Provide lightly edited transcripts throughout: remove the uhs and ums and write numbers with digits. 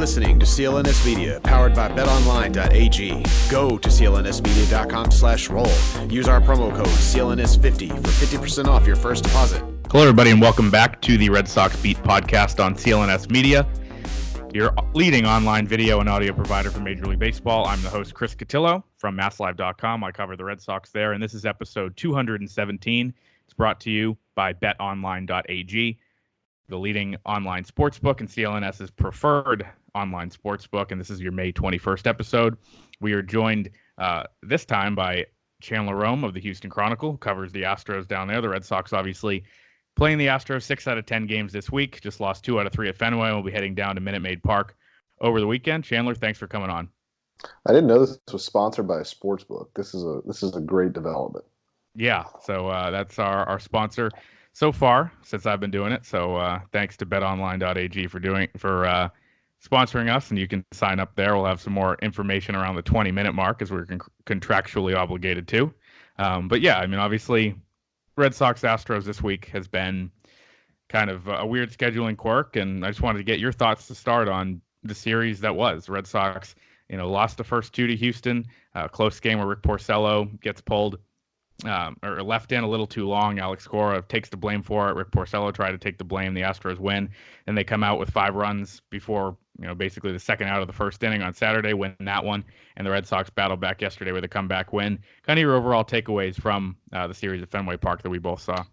listening to CLNS Media, powered by betonline.ag. Go to clnsmedia.com/roll. Use our promo code CLNS50 for 50% off your first deposit. Hello, everybody, and welcome back to the Red Sox Beat podcast on CLNS Media, your leading online video and audio provider for Major League Baseball. I'm the host, Chris Cotillo from MassLive.com. I cover the Red Sox there, and this is episode 217. It's brought to you by betonline.ag, the leading online sportsbook and CLNS's preferred online sportsbook, and this is your May 21st episode. We are joined this time by Chandler Rome of the Houston Chronicle, who covers the Astros down there. The Red Sox obviously playing the Astros 6 out of 10 games this week, just lost 2 out of 3 at Fenway, and we'll be heading down to Minute Maid Park over the weekend. Chandler, thanks for coming on. I didn't know this was sponsored by a sportsbook. This is a great development. Yeah, so that's our sponsor so far since I've been doing it. So thanks to betonline.ag for sponsoring us, and you can sign up there. We'll have some more information around the 20-minute mark as we're contractually obligated to. But yeah, I mean, obviously, Red Sox Astros this week has been kind of a weird scheduling quirk, and I just wanted to get your thoughts to start on the series that was. Red Sox, lost the first 2 to Houston, close game where Rick Porcello gets pulled or left in a little too long. Alex Cora takes the blame for it. Rick Porcello tried to take the blame. The Astros win, and they come out with 5 runs before, basically the second out of the first inning on Saturday, win that one, and the Red Sox battled back yesterday with a comeback win. Kind of your overall takeaways from the series at Fenway Park that we both saw.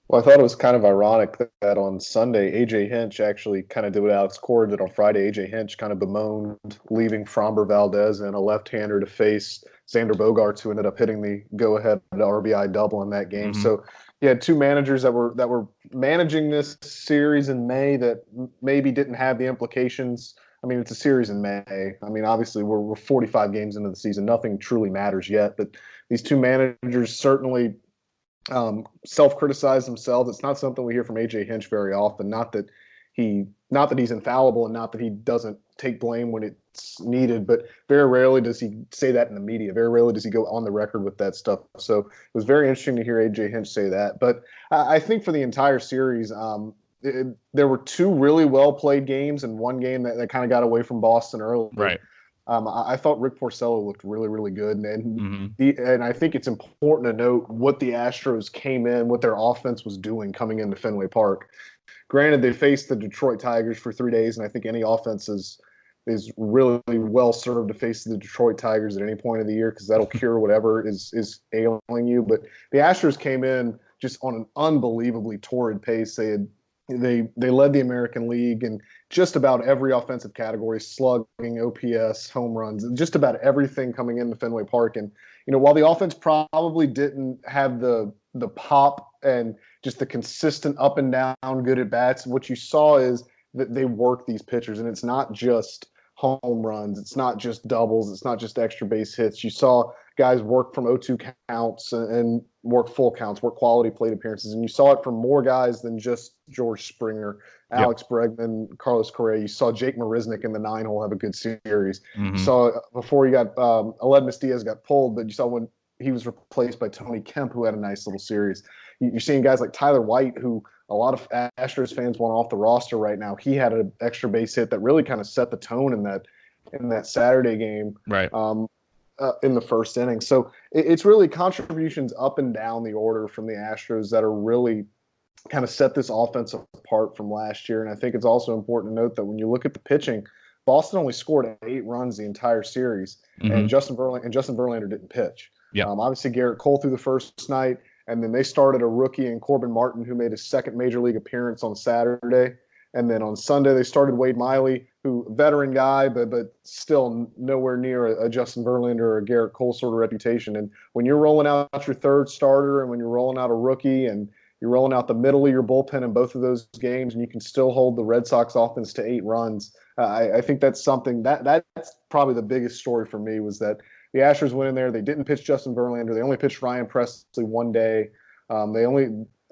Well, I thought it was kind of ironic that on Sunday, A.J. Hinch actually kind of did what Alex Cora did on Friday. A.J. Hinch kind of bemoaned leaving Framber Valdez and a left-hander to face Xander Bogaerts, who ended up hitting the go-ahead RBI double in that game. Mm-hmm. So you had 2 managers that were managing this series in May that maybe didn't have the implications. I mean, it's a series in May. I mean, obviously, we're 45 games into the season. Nothing truly matters yet. But these 2 managers certainly self-criticize themselves. It's not something we hear from A.J. Hinch very often. Not that he's infallible, and not that he doesn't take blame when it's needed, but very rarely does he say that in the media. Very rarely does he go on the record with that stuff. So it was very interesting to hear A.J. Hinch say that. But I think for the entire series, there were 2 really well-played games and 1 game that kind of got away from Boston early. Right. I thought Rick Porcello looked really, really good, and I think it's important to note what the Astros came in, what their offense was doing coming into Fenway Park. Granted, they faced the Detroit Tigers for 3 days, and I think any offense is really well served to face the Detroit Tigers at any point of the year, because that'll cure whatever is ailing you. But the Astros came in just on an unbelievably torrid pace. They led the American League in just about every offensive category: slugging, OPS, home runs, just about everything coming into Fenway Park. And while the offense probably didn't have the pop and just the consistent up and down good at bats, what you saw is that they work these pitchers, and it's not just home runs, it's not just doubles, it's not just extra base hits. You saw guys work from 0-2 counts and work full counts, work quality plate appearances, and you saw it from more guys than just George Springer, Alex Bregman, Carlos Correa. You saw Jake Marisnick in the 9-hole have a good series. Mm-hmm. You saw before you got Aledmys Diaz got pulled, but you saw when he was replaced by Tony Kemp, who had a nice little series. You're seeing guys like Tyler White, who a lot of Astros fans want off the roster right now. He had an extra base hit that really kind of set the tone in that Saturday game. Right. In the first inning. So it's really contributions up and down the order from the Astros that are really kind of set this offense apart from last year. And I think it's also important to note that when you look at the pitching, Boston only scored 8 runs the entire series, and Justin Verlander didn't pitch. Yeah. Obviously, Garrett Cole threw the first night, and then they started a rookie in Corbin Martin, who made his second major league appearance on Saturday. And then on Sunday, they started Wade Miley, who veteran guy, but still nowhere near a Justin Verlander or a Garrett Cole sort of reputation. And when you're rolling out your third starter, and when you're rolling out a rookie, and you're rolling out the middle of your bullpen in both of those games, and you can still hold the Red Sox offense to 8 runs, I think that's something that's probably the biggest story for me, was that the Astros went in there. They didn't pitch Justin Verlander. They only pitched Ryan Presley one day.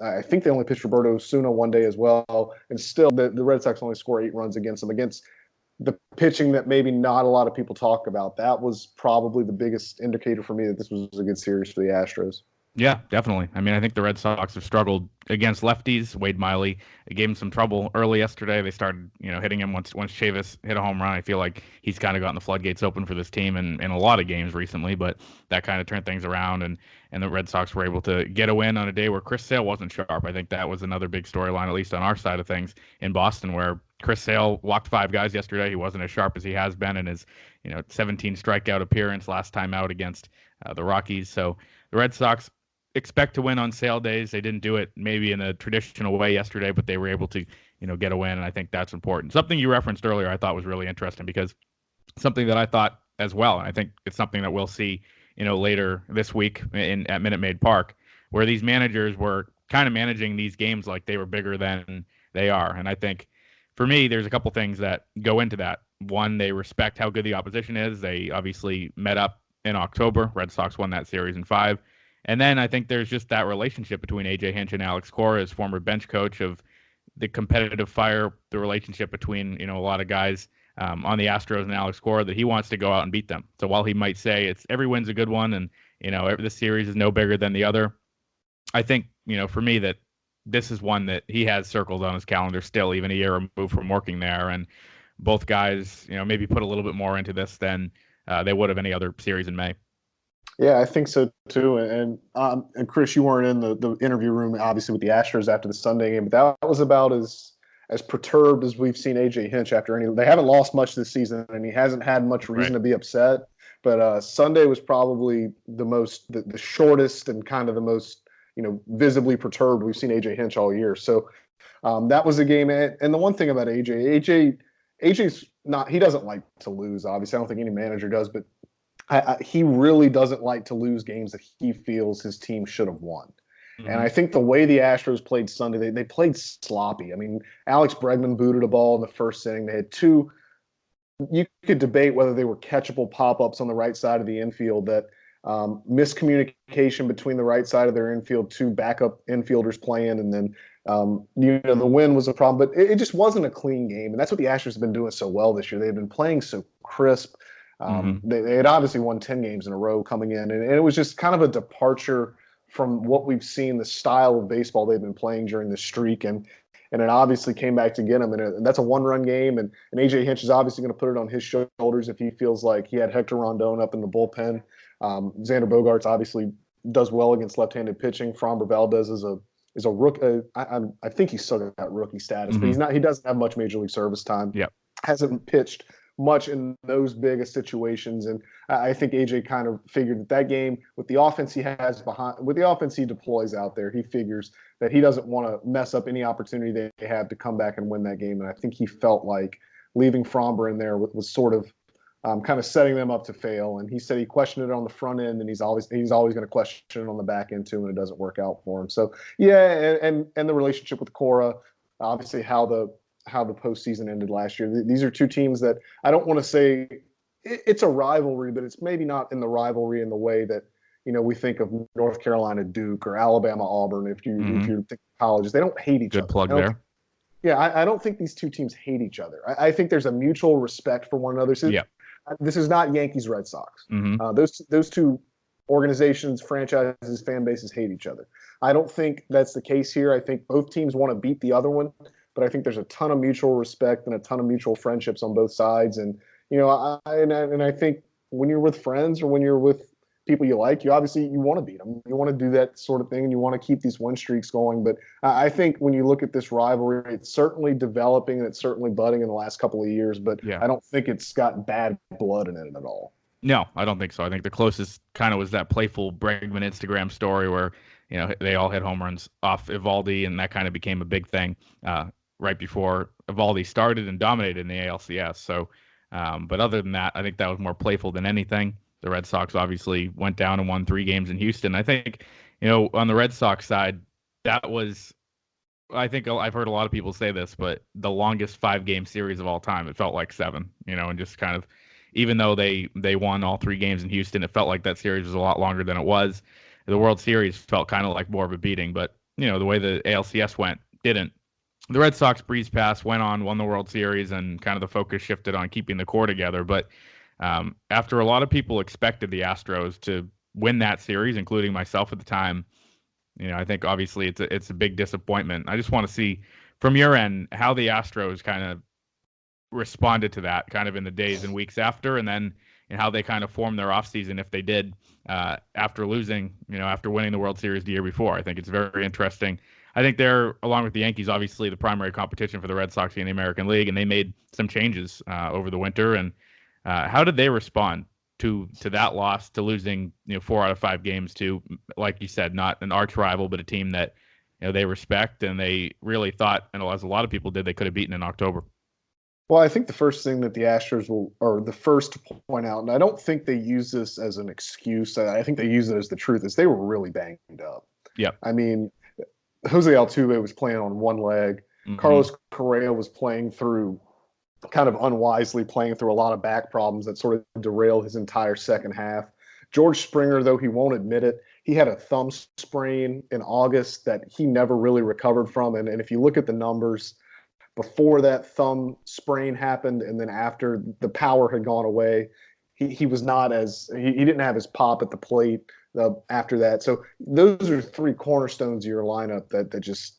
I think they only pitched Roberto Osuna one day as well. And still, the Red Sox only score 8 runs against them, against the pitching that maybe not a lot of people talk about. That was probably the biggest indicator for me that this was a good series for the Astros. Yeah, definitely. I mean, I think the Red Sox have struggled against lefties. Wade Miley, it gave him some trouble early yesterday. They started, hitting him once Chavis hit a home run. I feel like he's kind of gotten the floodgates open for this team in a lot of games recently, but that kind of turned things around, and the Red Sox were able to get a win on a day where Chris Sale wasn't sharp. I think that was another big storyline, at least on our side of things in Boston, where Chris Sale walked 5 guys yesterday. He wasn't as sharp as he has been in his, 17 strikeout appearance last time out against the Rockies. So the Red Sox expect to win on sale days. They didn't do it maybe in a traditional way yesterday, but they were able to, get a win, and I think that's important. Something you referenced earlier I thought was really interesting because something that I thought as well, and I think it's something that we'll see, later this week at Minute Maid Park, where these managers were kind of managing these games like they were bigger than they are. And I think for me, there's a couple things that go into that. One, they respect how good the opposition is. They obviously met up in October. Red Sox won that series in 5. And then I think there's just that relationship between AJ Hinch and Alex Cora as former bench coach of the competitive fire, the relationship between, a lot of guys on the Astros and Alex Cora, that he wants to go out and beat them. So while he might say it's every win's a good one and, this series is no bigger than the other, I think, for me that this is one that he has circled on his calendar still, even a year removed from working there. And both guys, maybe put a little bit more into this than they would have any other series in May. Yeah, I think so too. And Chris, you weren't in the interview room, obviously, with the Astros after the Sunday game, but that was about as perturbed as we've seen AJ Hinch after any. They haven't lost much this season, and he hasn't had much reason to be upset. But Sunday was probably the shortest and kind of the most visibly perturbed we've seen AJ Hinch all year. So that was a game. And the one thing about AJ's not, he doesn't like to lose. Obviously, I don't think any manager does, but he really doesn't like to lose games that he feels his team should have won. Mm-hmm. And I think the way the Astros played Sunday, they played sloppy. I mean, Alex Bregman booted a ball in the first inning. They had two. You could debate whether they were catchable pop-ups on the right side of the infield, that miscommunication between the right side of their infield, two backup infielders playing, and then the wind was a problem. But it just wasn't a clean game, and that's what the Astros have been doing so well this year. They've been playing so crisp. They had obviously won 10 games in a row coming in, and it was just kind of a departure from what we've seen, the style of baseball they've been playing during the streak, and it obviously came back to get him, and that's a one-run game, and AJ Hinch is obviously going to put it on his shoulders if he feels like he had Hector Rondon up in the bullpen. Xander Bogaerts obviously does well against left-handed pitching. Framber Valdez is a rookie. I think he's still got rookie status, but he doesn't have much major league service time. Yep. Hasn't pitched much in those big situations, and I think AJ kind of figured that game with the offense he has with the offense he deploys out there, he figures that he doesn't want to mess up any opportunity they have to come back and win that game. And I think he felt like leaving Framber in there was sort of kind of setting them up to fail. And he said he questioned it on the front end, and he's always going to question it on the back end too, and it doesn't work out for him. So yeah, and the relationship with Cora, obviously how the postseason ended last year. These are two teams that I don't want to say it's a rivalry, but it's maybe not in the rivalry in the way that we think of North Carolina Duke or Alabama Auburn. If you think colleges, they don't hate each other. Good plug there. Yeah, I don't think these two teams hate each other. I think there's a mutual respect for one another. So this is not Yankees Red Sox. Those two organizations, franchises, fan bases hate each other. I don't think that's the case here. I think both teams want to beat the other one, but I think there's a ton of mutual respect and a ton of mutual friendships on both sides. And I think when you're with friends or when you're with people you like, you want to beat them. You want to do that sort of thing, and you want to keep these win streaks going. But I think when you look at this rivalry, it's certainly developing and it's certainly budding in the last couple of years. But I don't think it's got bad blood in it at all. No, I don't think so. I think the closest kind of was that playful Bregman Instagram story where they all hit home runs off Evaldi, and that kind of became a big thing right before Evaldi started and dominated in the ALCS. So, but other than that, I think that was more playful than anything. The Red Sox obviously went down and won 3 games in Houston. I think, on the Red Sox side, that was, I think I've heard a lot of people say this, but the longest 5-game series of all time. It felt like 7, and just kind of, even though they won all 3 games in Houston, it felt like that series was a lot longer than it was. The World Series felt kind of like more of a beating, but, the way the ALCS went, didn't. The Red Sox breezed past, went on, won the World Series, and kind of the focus shifted on keeping the core together. But after a lot of people expected the Astros to win that series, including myself at the time. I think obviously it's a big disappointment. I just want to see from your end how the Astros kind of responded to that kind of in the days and weeks after, and then how they kind of formed their offseason if they did after losing, after winning the World Series the year before. I think it's very interesting. I think they're, along with the Yankees, obviously the primary competition for the Red Sox in the American League, and they made some changes over the winter. And how did they respond to that loss, to losing 4 out of 5 games to, like you said, not an arch rival, but a team that they respect and they really thought, and as a lot of people did, they could have beaten in October? Well, I think the first thing that the Astros or the first to point out, and I don't think they use this as an excuse, I think they use it as the truth, is they were really banged up. Yep. I mean, Jose Altuve was playing on one leg. Mm-hmm. Carlos Correa was playing through, kind of unwisely playing through a lot of back problems that sort of derailed his entire second half. George Springer, though he won't admit it, he had a thumb sprain in August that he never really recovered from. And if you look at the numbers, before that thumb sprain happened and then after the power had gone away, he was not as he didn't have his pop at the plate after that. So those are 3 cornerstones of your lineup that just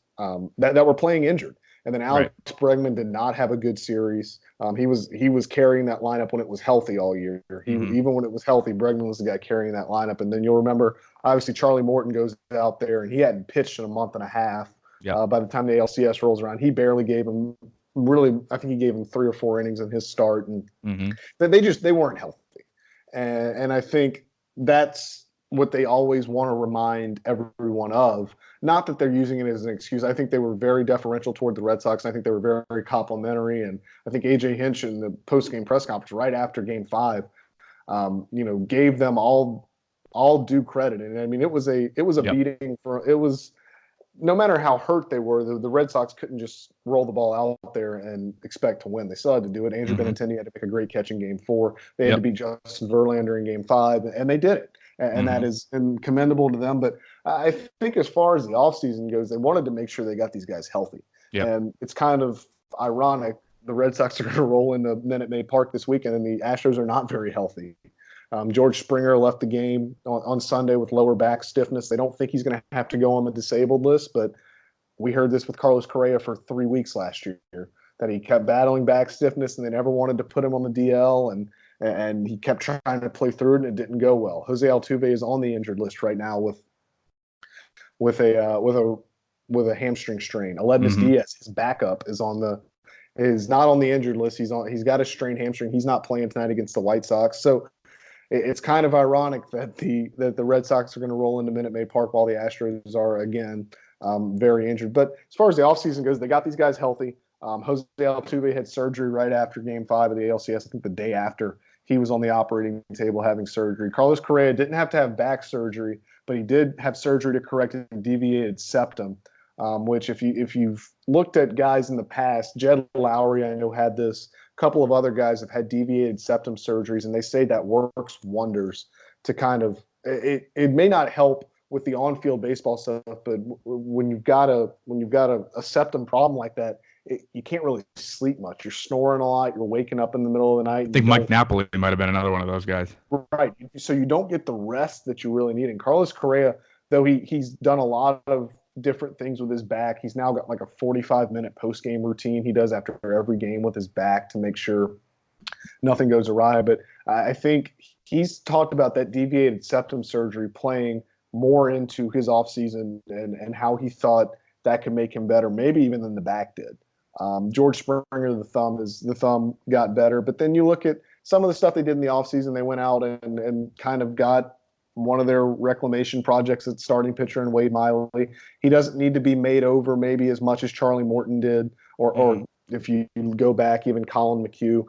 that were playing injured. And then Alex Bregman did not have a good series. He was carrying that lineup when it was healthy all year. Even when it was healthy, Bregman was the guy carrying that lineup. And then you'll remember, obviously, Charlie Morton goes out there and he hadn't pitched in a month and a half. Yep. By the time the ALCS rolls around, he barely gave him I think he gave him 3 or 4 innings in his start, and they weren't healthy. And I think that's what they always want to remind everyone of. Not that they're using it as an excuse. I think they were very deferential toward the Red Sox. I think they were very, very complimentary. And I think A.J. Hinch in the post-game press conference right after Game 5, gave them all due credit. And I mean, it was a beating no matter how hurt they were, the Red Sox couldn't just roll the ball out there and expect to win. They still had to do it. Andrew Benintendi had to make a great catch in Game 4. They had to beat Justin Verlander in Game 5, and they did it. And that is commendable to them. But I think as far as the offseason goes, they wanted to make sure they got these guys healthy. Yep. And it's kind of ironic. The Red Sox are going to roll into Minute Maid Park this weekend, and the Astros are not very healthy. George Springer left the game on Sunday with lower back stiffness. They don't think he's going to have to go on the disabled list, but we heard this with Carlos Correa for 3 weeks last year, that he kept battling back stiffness and they never wanted to put him on the DL, and he kept trying to play through it and it didn't go well. Jose Altuve is on the injured list right now with a hamstring strain. Aledmys Diaz, his backup, is not on the injured list. He's got a strained hamstring. He's not playing tonight against the White Sox. So it's kind of ironic that the Red Sox are going to roll into Minute Maid Park while the Astros are, again, very injured. But as far as the offseason goes, they got these guys healthy. Jose Altuve had surgery right after Game 5 of the ALCS, I think the day after he was on the operating table having surgery. Carlos Correa didn't have to have back surgery, but he did have surgery to correct a deviated septum, which if you've looked at guys in the past, Jed Lowry, I know, had this. A couple of other guys have had deviated septum surgeries, and they say that works wonders to kind of it may not help with the on-field baseball stuff, but when you've got a septum problem like that, you can't really sleep much. You're snoring a lot. You're waking up in the middle of the night. I think Mike Napoli might have been another one of those guys. Right. So you don't get the rest that you really need. And Carlos Correa, though he's done a lot of different things with his back, he's now got like a 45-minute post-game routine he does after every game with his back to make sure nothing goes awry. But I think he's talked about that deviated septum surgery playing more into his offseason and how he thought that could make him better, maybe even than the back did. George Springer, the thumb got better. But then you look at some of the stuff they did in the offseason. They went out and kind of got one of their reclamation projects at starting pitcher in Wade Miley. He doesn't need to be made over maybe as much as Charlie Morton did, or if you go back, even Colin McHugh.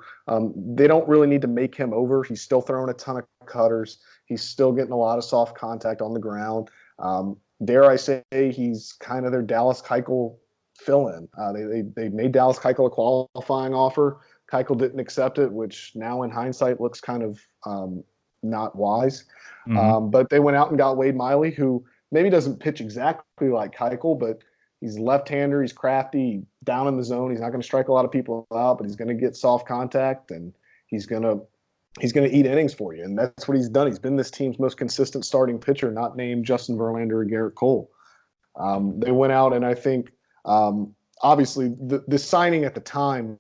They don't really need to make him over. He's still throwing a ton of cutters. He's still getting a lot of soft contact on the ground. Dare I say he's kind of their Dallas Keuchel fill-in. They made Dallas Keuchel a qualifying offer. Keuchel didn't accept it, which now in hindsight looks kind of not wise. But they went out and got Wade Miley, who maybe doesn't pitch exactly like Keuchel, but he's left-hander. He's crafty, down in the zone. He's not going to strike a lot of people out, but he's going to get soft contact, and he's going to he's going to eat innings for you. And that's what he's done. He's been this team's most consistent starting pitcher, not named Justin Verlander or Garrett Cole. They went out, and I think obviously the signing at the time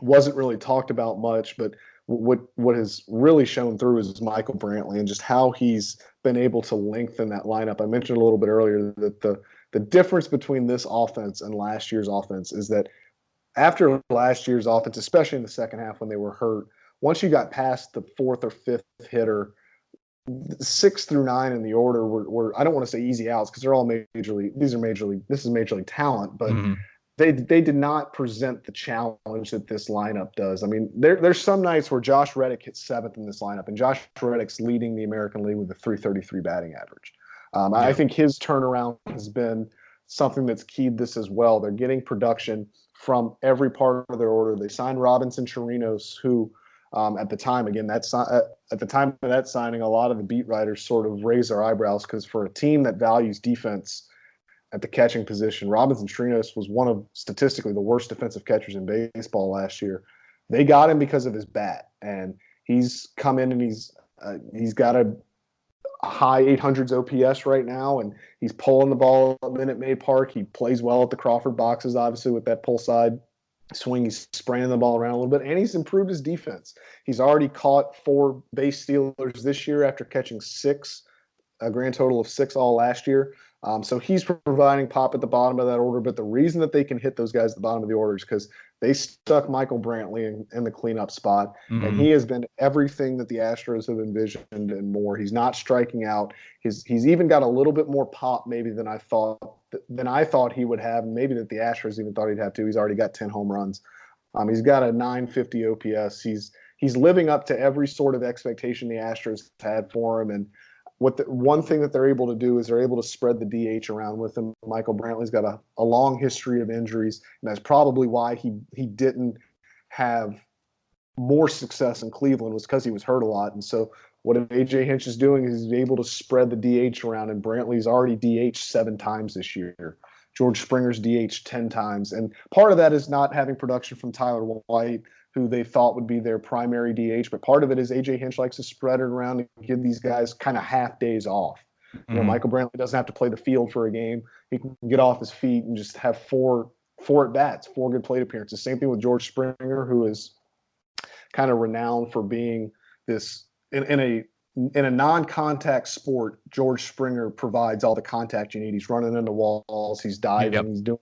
wasn't really talked about much, but what has really shown through is Michael Brantley and just how he's been able to lengthen that lineup. I mentioned a little bit earlier that the difference between this offense and last year's offense is that after last year's offense, especially in the second half when they were hurt, once you got past the fourth or fifth hitter, 6 through 9 in the order were I don't want to say easy outs because they're all major league. This is major league talent, but they did not present the challenge that this lineup does. I mean, there's some nights where Josh Reddick hits 7th in this lineup, and Josh Reddick's leading the American League with a .333 batting average. I think his turnaround has been something that's keyed this as well. They're getting production from every part of their order. They signed Robinson Chirinos, who at the time, again, at the time of that signing, a lot of the beat writers sort of raised their eyebrows because for a team that values defense at the catching position, Robinson Chirinos was one of statistically the worst defensive catchers in baseball last year. They got him because of his bat, and he's come in and he's got a high 800s OPS right now, and he's pulling the ball at Minute Maid Park. He plays well at the Crawford boxes, obviously, with that pull side swing. He's spraying the ball around a little bit, and he's improved his defense. He's already caught 4 base stealers this year after catching 6, a grand total of 6 all last year. So he's providing pop at the bottom of that order. But the reason that they can hit those guys at the bottom of the order is because they stuck Michael Brantley in the cleanup spot. And he has been everything that the Astros have envisioned and more. He's not striking out. He's even got a little bit more pop maybe than I thought he would have, and maybe that the Astros even thought he'd have too. He's already got 10 home runs. He's got a 950 OPS. He's living up to every sort of expectation the Astros had for him. And one thing that they're able to do is they're able to spread the DH around with him. Michael Brantley's got a long history of injuries, and that's probably why he didn't have more success in Cleveland, was because he was hurt a lot. And so what A.J. Hinch is doing is he's able to spread the DH around, and Brantley's already DH 7 times this year. George Springer's DH 10 times. And part of that is not having production from Tyler White, who they thought would be their primary DH. But part of it is A.J. Hinch likes to spread it around and give these guys kind of half days off. You know, Michael Brantley doesn't have to play the field for a game. He can get off his feet and just have 4 at-bats, 4 good plate appearances. Same thing with George Springer, who is kind of renowned for being this in a non-contact sport. George Springer provides all the contact you need. He's running into walls, he's diving, he's doing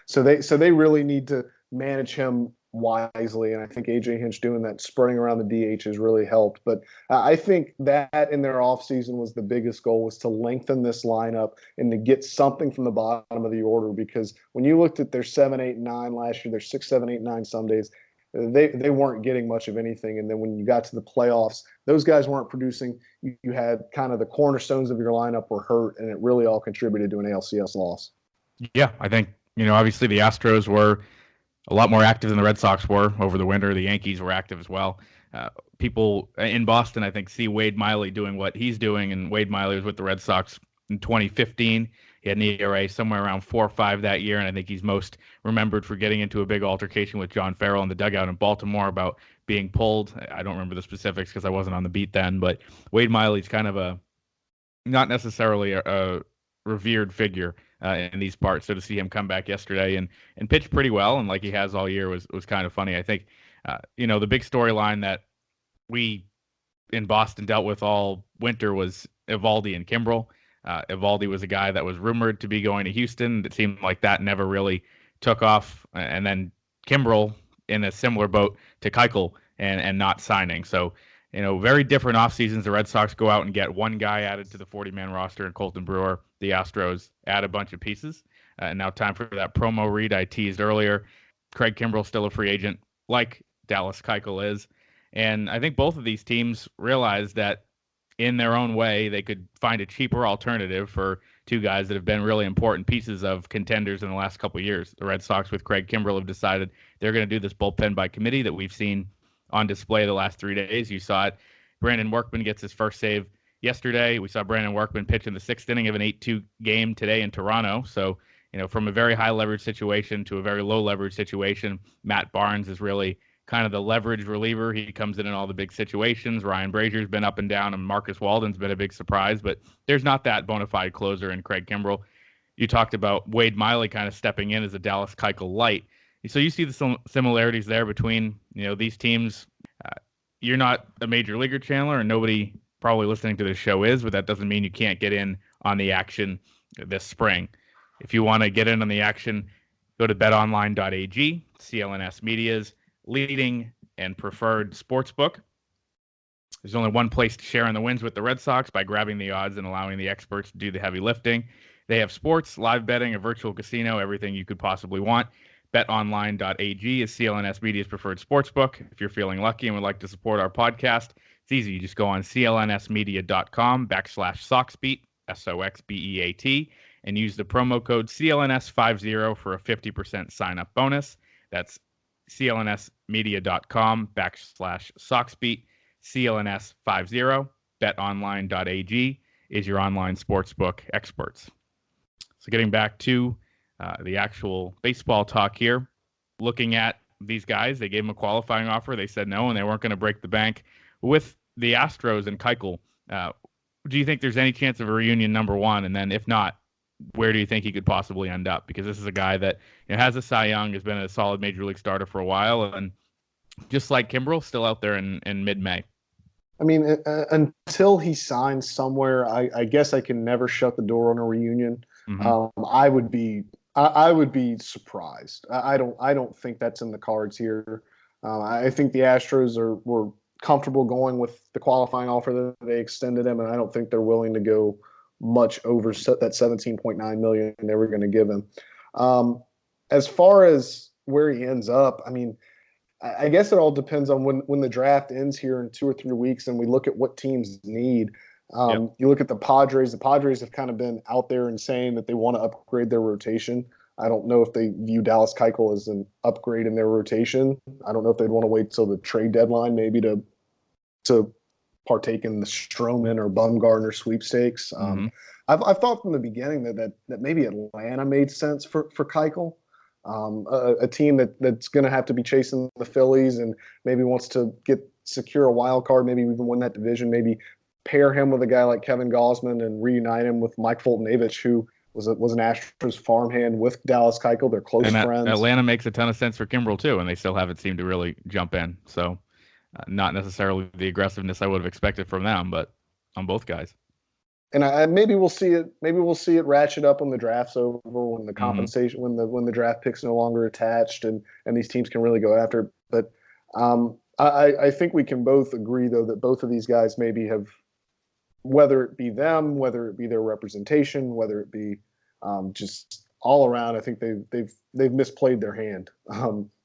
so they really need to manage him wisely, and I think A.J. Hinch doing that, spreading around the DH, has really helped. But I think that in their offseason was the biggest goal, was to lengthen this lineup and to get something from the bottom of the order, because when you looked at their 7, 8, 9 last year, their 6, 7, 8, 9 some days, they weren't getting much of anything. And then when you got to the playoffs, those guys weren't producing. You had kind of the cornerstones of your lineup were hurt, and it really all contributed to an ALCS loss. Yeah, I think, obviously the Astros were a lot more active than the Red Sox were over the winter. The Yankees were active as well. People in Boston, I think, see Wade Miley doing what he's doing, and Wade Miley was with the Red Sox in 2015. He had an ERA somewhere around 4 or 5 that year, and I think he's most remembered for getting into a big altercation with John Farrell in the dugout in Baltimore about being pulled. I don't remember the specifics because I wasn't on the beat then, but Wade Miley's kind of not necessarily a revered figure in these parts. So to see him come back yesterday and pitch pretty well, and like he has all year, was kind of funny. I think, the big storyline that we in Boston dealt with all winter was Eovaldi and Kimbrel. Eovaldi was a guy that was rumored to be going to Houston. It seemed like that never really took off. And then Kimbrel in a similar boat to Keuchel and not signing. So, very different off seasons. The Red Sox go out and get one guy added to the 40-man roster in Colton Brewer. The Astros add a bunch of pieces. And now time for that promo read I teased earlier. Craig Kimbrel still a free agent, like Dallas Keuchel is. And I think both of these teams realized that in their own way, they could find a cheaper alternative for 2 guys that have been really important pieces of contenders in the last couple of years. The Red Sox with Craig Kimbrel have decided they're going to do this bullpen by committee that we've seen on display the last 3 days. You saw it. Brandon Workman gets his first save yesterday. We saw Brandon Workman pitch in the 6th inning of an 8-2 game today in Toronto. So, from a very high leverage situation to a very low leverage situation, Matt Barnes is really kind of the leverage reliever. He comes in all the big situations. Ryan Brazier's been up and down, and Marcus Walden's been a big surprise, but there's not that bona fide closer in Craig Kimbrell. You talked about Wade Miley kind of stepping in as a Dallas Keuchel light. So you see the similarities there between, these teams. You're not a major leaguer, Chandler, and nobody probably listening to this show is, but that doesn't mean you can't get in on the action this spring. If you want to get in on the action, go to betonline.ag, CLNS Media's leading and preferred sportsbook. There's only one place to share in the wins with the Red Sox by grabbing the odds and allowing the experts to do the heavy lifting. They have sports, live betting, a virtual casino, everything you could possibly want. BetOnline.ag is CLNS Media's preferred sportsbook. If you're feeling lucky and would like to support our podcast, it's easy. You just go on clnsmedia.com/SoxBeat, SOXBEAT, and use the promo code CLNS50 for a 50% sign-up bonus. That's clnsmedia.com/SoxBeat, CLNS50. BetOnline.ag is your online sportsbook experts. So getting back to the actual baseball talk here, looking at these guys, they gave them a qualifying offer. They said no, and they weren't going to break the bank with the Astros and Keuchel. Do you think there's any chance of a reunion, number one? And then if not, where do you think he could possibly end up? Because this is a guy that has a Cy Young, has been a solid major league starter for a while, and just like Kimbrell, still out there in mid-May. I mean, until he signs somewhere, I guess I can never shut the door on a reunion. Mm-hmm. I would be surprised. I don't think that's in the cards here. I think the Astros were comfortable going with the qualifying offer that they extended him, and I don't think they're willing to go much over that $17.9 million they were going to give him. As far as where he ends up, I mean, I guess it all depends on when the draft ends here in 2 or 3 weeks, and we look at what teams need. You look at the Padres. The Padres have kind of been out there and saying that they want to upgrade their rotation. I don't know if they view Dallas Keuchel as an upgrade in their rotation. I don't know if they'd want to wait till the trade deadline maybe to partake in the Stroman or Bumgarner sweepstakes. I've thought from the beginning that maybe Atlanta made sense for Keuchel. A team that's going to have to be chasing the Phillies and maybe wants to secure a wild card, maybe even win that division, maybe pair him with a guy like Kevin Gausman and reunite him with Mike Foltynewicz, who was an Astros farmhand with Dallas Keuchel. They're close friends. Atlanta makes a ton of sense for Kimbrell too, and they still haven't seemed to really jump in. So not necessarily the aggressiveness I would have expected from them, but on both guys. And maybe we'll see it. Maybe we'll see it ratchet up when the draft's over, when the compensation, when the draft pick's no longer attached, and these teams can really go after it. But I think we can both agree, though, that both of these guys maybe have, whether it be them, whether it be their representation, whether it be just all around, I think they've misplayed their hand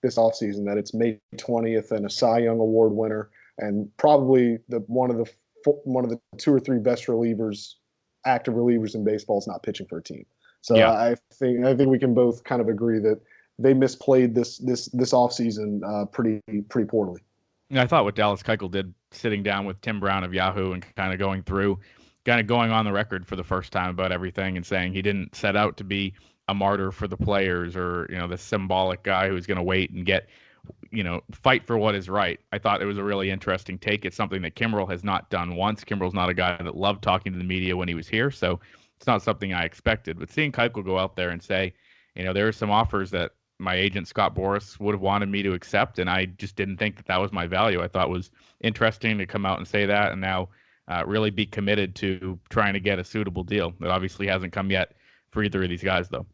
this offseason. That it's May 20th and a Cy Young Award winner, and probably one of the 2 or 3 best active relievers in baseball is not pitching for a team. So yeah. I think we can both kind of agree that they misplayed this offseason pretty poorly. I thought what Dallas Keuchel did, sitting down with Tim Brown of Yahoo and kind of going on the record for the first time about everything and saying he didn't set out to be a martyr for the players or the symbolic guy who's going to wait and get fight for what is right. I thought it was a really interesting take. It's something that Kimbrell has not done once. Kimbrell's not a guy that loved talking to the media when he was here, so it's not something I expected. But seeing Keuchel go out there and say, there are some offers that my agent Scott Boras would have wanted me to accept, and I just didn't think that was my value. I thought it was interesting to come out and say that, and now really be committed to trying to get a suitable deal. That obviously hasn't come yet for either of these guys, though.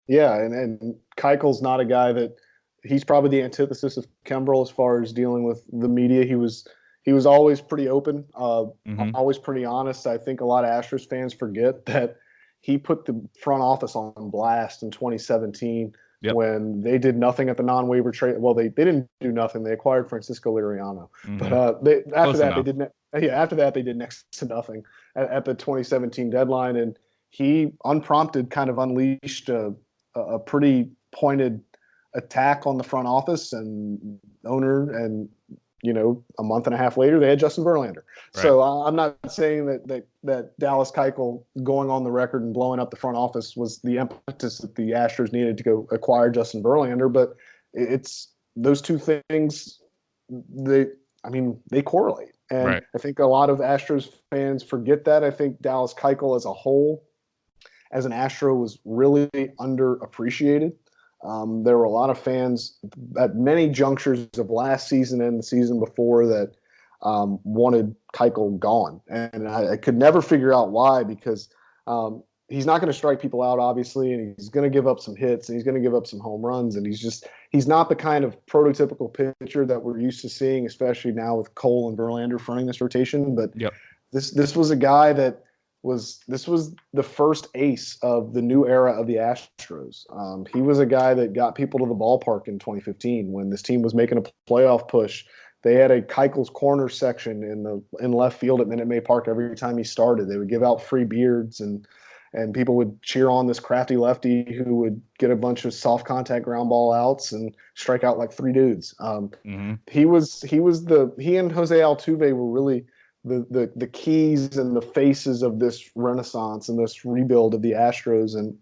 Yeah, and Keuchel's not a guy that – he's probably the antithesis of Kimbrell as far as dealing with the media. He was always pretty open, always pretty honest. I think a lot of Astros fans forget that he put the front office on blast in 2017 when they did nothing at the non-waiver trade. Well, they didn't do nothing. They acquired Francisco Liriano, but after that they did next to nothing at the 2017 deadline, and he unprompted kind of unleashed a pretty pointed attack on the front office and owner, and a month and a half later they had Justin Verlander. Right. So I'm not saying that Dallas Keuchel going on the record and blowing up the front office was the impetus that the Astros needed to go acquire Justin Verlander, but it's those two things, they correlate. And Right. I think a lot of Astros fans forget that. I think Dallas Keuchel as a whole, as an Astro, was really underappreciated. There were a lot of fans at many junctures of last season and the season before that wanted Keuchel gone. And I could never figure out why, because he's not going to strike people out, obviously, and he's going to give up some hits and he's going to give up some home runs. And he's not the kind of prototypical pitcher that we're used to seeing, especially now with Cole and Verlander fronting this rotation. But Yep. this was a guy that was the first ace of the new era of the Astros. He was a guy that got people to the ballpark in 2015 when this team was making a playoff push. They had a Keuchel's Corner section in left field at Minute Maid Park every time he started. They would give out free beards and people would cheer on this crafty lefty who would get a bunch of soft contact ground ball outs and strike out like three dudes. He and Jose Altuve were really the keys and the faces of this renaissance and this rebuild of the Astros. And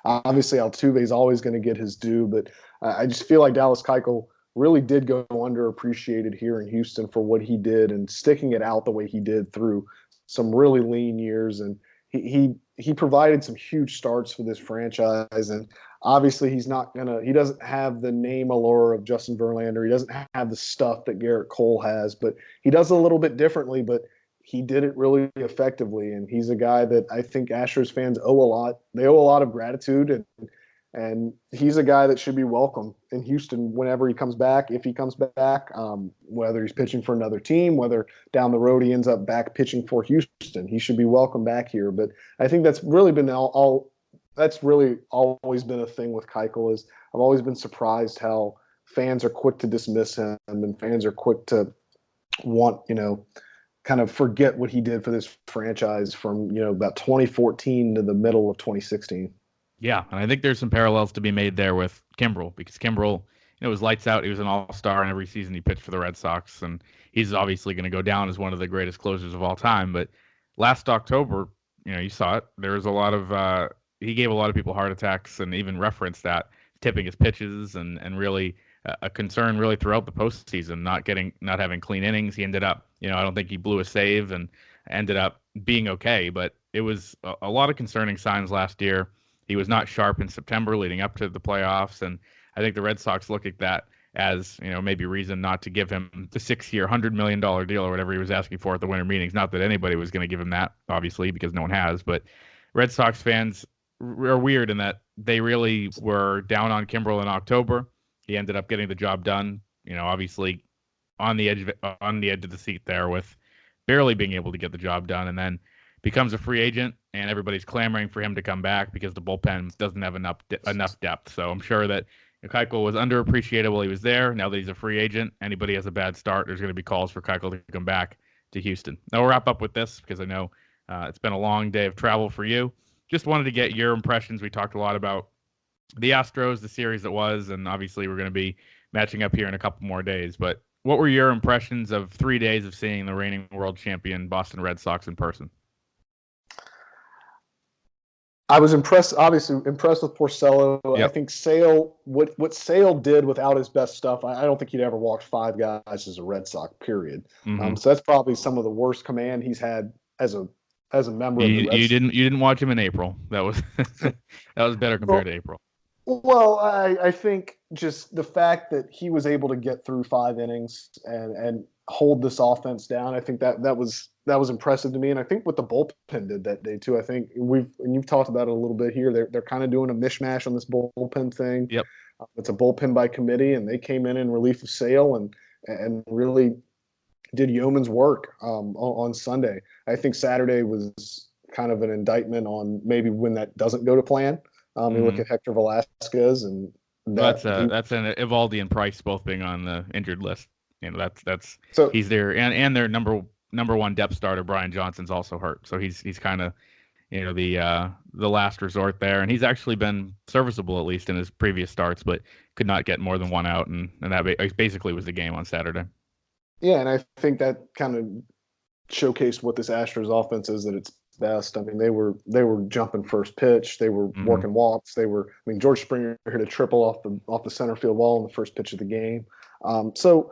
obviously Altuve is always going to get his due, but I just feel like Dallas Keuchel really did go underappreciated here in Houston for what he did and sticking it out the way he did through some really lean years. And he provided some huge starts for this franchise. And obviously he doesn't have the name allure of Justin Verlander. He doesn't have the stuff that Garrett Cole has, but he does it a little bit differently, but he did it really effectively. And he's a guy that I think Astros fans owe a lot. They owe a lot of gratitude, and he's a guy that should be welcome in Houston whenever he comes back, if he comes back, whether he's pitching for another team, whether down the road he ends up back pitching for Houston. He should be welcome back here. But I think that's really been that's really always been a thing with Keuchel. Is I've always been surprised how fans are quick to dismiss him and fans are quick to want, kind of forget what he did for this franchise from, about 2014 to the middle of 2016. Yeah, and I think there's some parallels to be made there with Kimbrel, because Kimbrel, was lights out. He was an all-star, and every season he pitched for the Red Sox, and he's obviously going to go down as one of the greatest closers of all time. But last October, you saw it. There was a lot of he gave a lot of people heart attacks, and even referenced that, tipping his pitches, and really a concern really throughout the postseason, not having clean innings. He ended up, I don't think he blew a save, and ended up being okay. But it was a lot of concerning signs last year. He was not sharp in September leading up to the playoffs, and I think the Red Sox look at that as, maybe reason not to give him the 6-year, $100 million deal or whatever he was asking for at the winter meetings. Not that anybody was going to give him that, obviously, because no one has, but Red Sox fans are weird in that they really were down on Kimbrel in October. He ended up getting the job done, obviously on the edge of the seat there with barely being able to get the job done, and then becomes a free agent, and everybody's clamoring for him to come back because the bullpen doesn't have enough depth. So I'm sure that Keuchel was underappreciated while he was there. Now that he's a free agent, anybody has a bad start, there's going to be calls for Keuchel to come back to Houston. Now we'll wrap up with this because I know it's been a long day of travel for you. Just wanted to get your impressions. We talked a lot about the Astros, the series that was, and obviously we're going to be matching up here in a couple more days. But what were your impressions of 3 days of seeing the reigning world champion Boston Red Sox in person? I was obviously impressed with Porcello. Yep. I think Sale, what Sale did without his best stuff, I don't think he'd ever walked 5 guys as a Red Sox, period. Mm-hmm. So that's probably some of the worst command he's had as a member of the Red Sox. You didn't watch him in April. That was better compared to April. Well, I think just the fact that he was able to get through 5 innings and hold this offense down, I think that was impressive to me. And I think what the bullpen did that day too. I think you've talked about it a little bit here. They're kind of doing a mishmash on this bullpen thing. Yep. It's a bullpen by committee, and they came in relief of Sale and really did yeoman's work on Sunday. I think Saturday was kind of an indictment on maybe when that doesn't go to plan. You look at Hector Velasquez, and that's an Evaldi and Price both being on the injured list. That's so he's there, and their number one depth starter Brian Johnson's also hurt, so he's kind of the last resort there, and he's actually been serviceable at least in his previous starts, but could not get more than 1 out, and that basically was the game on Saturday. Yeah, and I think that kind of showcased what this Astros offense is, that best. I mean, they were jumping first pitch. They were Mm-hmm. working walks. George Springer hit a triple off the center field wall in the first pitch of the game. So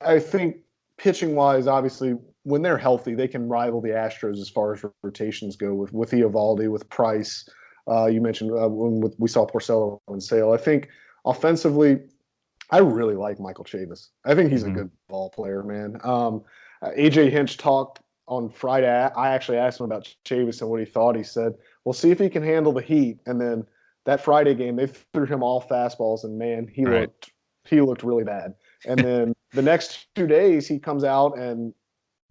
I think pitching wise, obviously, when they're healthy, they can rival the Astros as far as rotations go with Eovaldi, with Price. You mentioned when we saw Porcello and Sale. I think offensively, I really like Michael Chavis. I think he's a good ball player, man. AJ Hinch talked on Friday. I actually asked him about Chavis and what he thought. He said, "We'll see if he can handle the heat." And then that Friday game, they threw him all fastballs, and man, he looked really bad. And then the next 2 days, he comes out and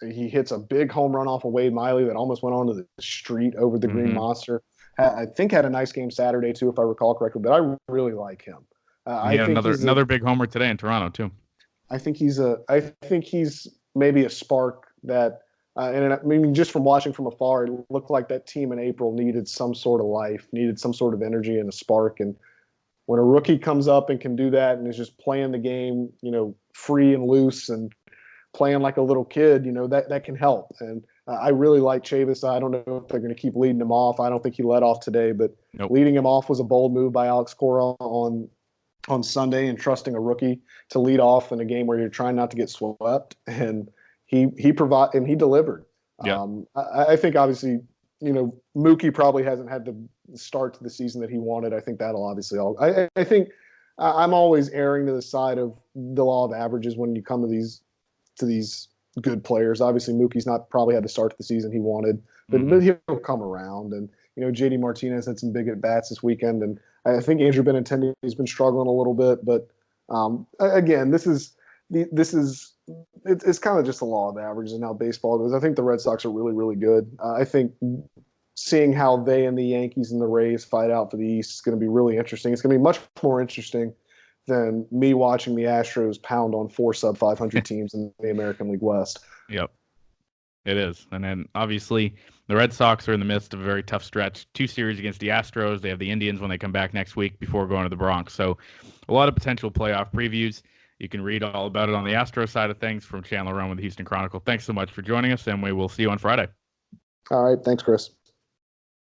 he hits a big home run off of Wade Miley that almost went onto the street over the Green Monster. I think had a nice game Saturday too, if I recall correctly. But I really like him. He had another big homer today in Toronto too. I think he's maybe a spark that, and I mean, just from watching from afar, it looked like that team in April needed some sort of life, needed some sort of energy and a spark. And when a rookie comes up and can do that and is just playing the game, free and loose and playing like a little kid, that can help. And I really like Chavis. I don't know if they're going to keep leading him off. I don't think he led off today, but leading him off was a bold move by Alex Cora on Sunday, and trusting a rookie to lead off in a game where you're trying not to get swept. And he delivered. Yeah. I think obviously, Mookie probably hasn't had the start to the season that he wanted. I think that'll obviously I think I'm always erring to the side of the law of averages when you come to these good players. Obviously, Mookie's not probably had the start to the season he wanted, but he'll come around. And JD Martinez had some big at bats this weekend, and I think Andrew Benintendi has been struggling a little bit. But again, it's kind of just the law of averages and how baseball goes. I think the Red Sox are really, really good. I think seeing how they and the Yankees and the Rays fight out for the East is going to be really interesting. It's going to be much more interesting than me watching the Astros pound on 4 sub-500 teams in the American League West. Yep, it is. And then obviously the Red Sox are in the midst of a very tough stretch. 2 series against the Astros. They have the Indians when they come back next week before going to the Bronx. So a lot of potential playoff previews. You can read all about it on the Astros side of things from Chandler Rome with the Houston Chronicle. Thanks so much for joining us, and we will see you on Friday. All right. Thanks, Chris.